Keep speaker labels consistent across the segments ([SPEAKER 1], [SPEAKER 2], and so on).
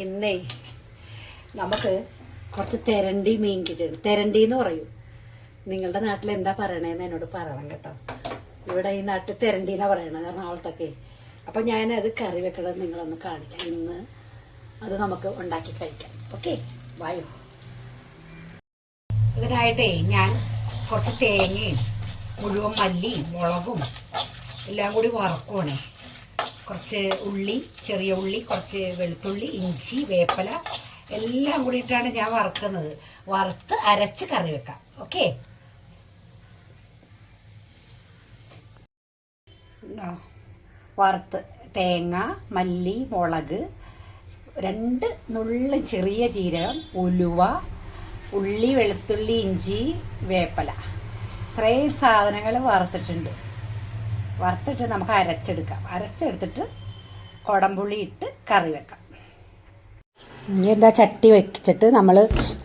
[SPEAKER 1] ഇന്നേ നമുക്ക് കുറച്ച് തെരണ്ടി മീൻ കിട്ടിയിട്ടുണ്ട്. തെരണ്ടി എന്ന് പറയും. നിങ്ങളുടെ നാട്ടിൽ എന്താ പറയണേന്ന് എന്നോട് പറയണം കേട്ടോ. ഇവിടെ ഈ നാട്ടിൽ തെരണ്ടി എന്നാ പറയണത് എറണാകുളത്തൊക്കെ. അപ്പം ഞാനത് കറി വെക്കണത് നിങ്ങളൊന്ന് കാണിക്കാം. ഇന്ന് അത് നമുക്ക് ഉണ്ടാക്കി കഴിക്കാം. ഓക്കെ, വായോ. ഇതിനായിട്ടേ ഞാൻ കുറച്ച് തേങ്ങയും മുഴുവൻ മല്ലിയും മുളകും എല്ലാം കൂടി വറക്കുവാണേ. കുറച്ച് ഉള്ളി, ചെറിയ ഉള്ളി, കുറച്ച് വെളുത്തുള്ളി, ഇഞ്ചി, വേപ്പില എല്ലാം കൂടിയിട്ടാണ് ഞാൻ വറുക്കുന്നത്. വറുത്ത് അരച്ച് കറി വെക്കാം. ഓക്കെ, വറുത്ത് തേങ്ങ, മല്ലി, മുളക്, 2 നുള്ളി ചെറിയ ജീരകം, ഉലുവ, ഉള്ളി, വെളുത്തുള്ളി, ഇഞ്ചി, വേപ്പില, ഇത്രയും സാധനങ്ങൾ വറുത്തിട്ടുണ്ട്. വറുത്തിട്ട് നമുക്ക് അരച്ചെടുക്കാം. അരച്ചെടുത്തിട്ട് കുടംപുളി ഇട്ട് കറി വെക്കാം. ഇനി എന്താ, ചട്ടി വെച്ചിട്ട് നമ്മൾ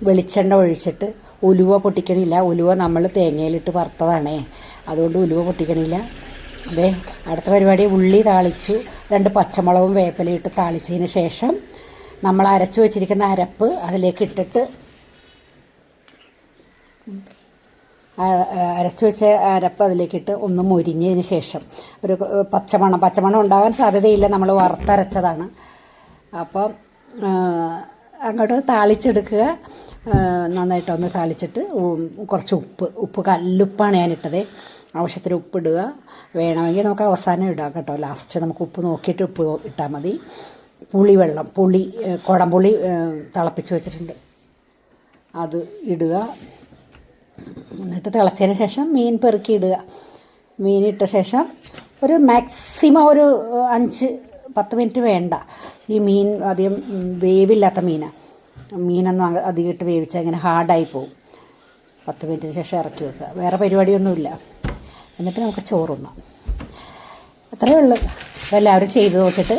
[SPEAKER 1] വെളിച്ചെണ്ണ ഒഴിച്ചിട്ട്, ഉലുവ പൊട്ടിക്കണില്ല. ഉലുവ നമ്മൾ തേങ്ങയിലിട്ട് വറുത്തതാണേ, അതുകൊണ്ട് ഉലുവ പൊട്ടിക്കണില്ല. അതെ, അടുത്ത പരിപാടി ഉള്ളി താളിച്ചു, 2 പച്ചമുളകും വേപ്പിലയും ഇട്ട് താളിച്ചതിന് ശേഷം നമ്മൾ അരച്ചു വെച്ചിരിക്കുന്ന അരപ്പ് അതിലേക്ക് ഇട്ടിട്ട്, അരച്ചു വെച്ച അരപ്പ് അതിലേക്കിട്ട് ഒന്ന് മൊരിഞ്ഞതിന് ശേഷം ഒരു പച്ചമണം ഉണ്ടാകാൻ സാധ്യതയില്ല, നമ്മൾ വറുത്തരച്ചതാണ്. അപ്പം അങ്ങോട്ട് താളിച്ചെടുക്കുക. നന്നായിട്ടൊന്ന് താളിച്ചിട്ട് കുറച്ച് ഉപ്പ് കല്ലുപ്പാണ് ഞാനിട്ടത്. ആവശ്യത്തിന് ഉപ്പിടുക. വേണമെങ്കിൽ നമുക്ക് അവസാനം ഇടാം കേട്ടോ. ലാസ്റ്റ് നമുക്ക് ഉപ്പ് നോക്കിയിട്ട് ഉപ്പ് ഇട്ടാൽ മതി. പുളിവെള്ളം, കുടംപുളി തിളപ്പിച്ച് വെച്ചിട്ടുണ്ട്, അത് ഇടുക. എന്നിട്ട് തിളച്ചതിന് ശേഷം മീൻ പെറുക്കി ഇടുക. മീൻ ഇട്ട ശേഷം ഒരു മാക്സിമം ഒരു 5-10 മിനിറ്റ് വേണ്ട. ഈ മീൻ അധികം വേവില്ലാത്ത മീനാണ്. മീനൊന്നും അധികം ഇട്ട് വേവിച്ചാൽ ഇങ്ങനെ ഹാർഡായി പോകും. 10 മിനിറ്റിന് ശേഷം ഇറക്കി വെക്കുക. വേറെ പരിപാടിയൊന്നുമില്ല. എന്നിട്ട് നമുക്ക് ചോറുണ്ണാം. അത്രയേ ഉള്ളൂ. അപ്പോൾ എല്ലാവരും ചെയ്ത് നോക്കിയിട്ട്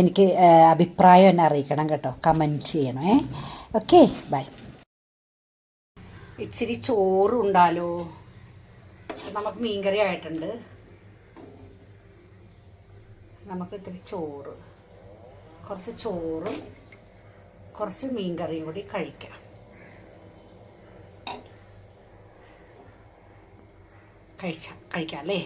[SPEAKER 1] എനിക്ക് അഭിപ്രായം എന്നെ അറിയിക്കണം കേട്ടോ. കമൻറ്റ് ചെയ്യണേ. Okay, bye. ഇച്ചിരി ചോറുണ്ടാലോ. നമുക്ക് മീൻകറി ആയിട്ടുണ്ട്. നമുക്ക് ഇത്തിരി ചോറ്, കുറച്ച് ചോറും കുറച്ച് മീൻകറിയും കൂടി കഴിക്കാം. കഴിക്കാം അല്ലേ.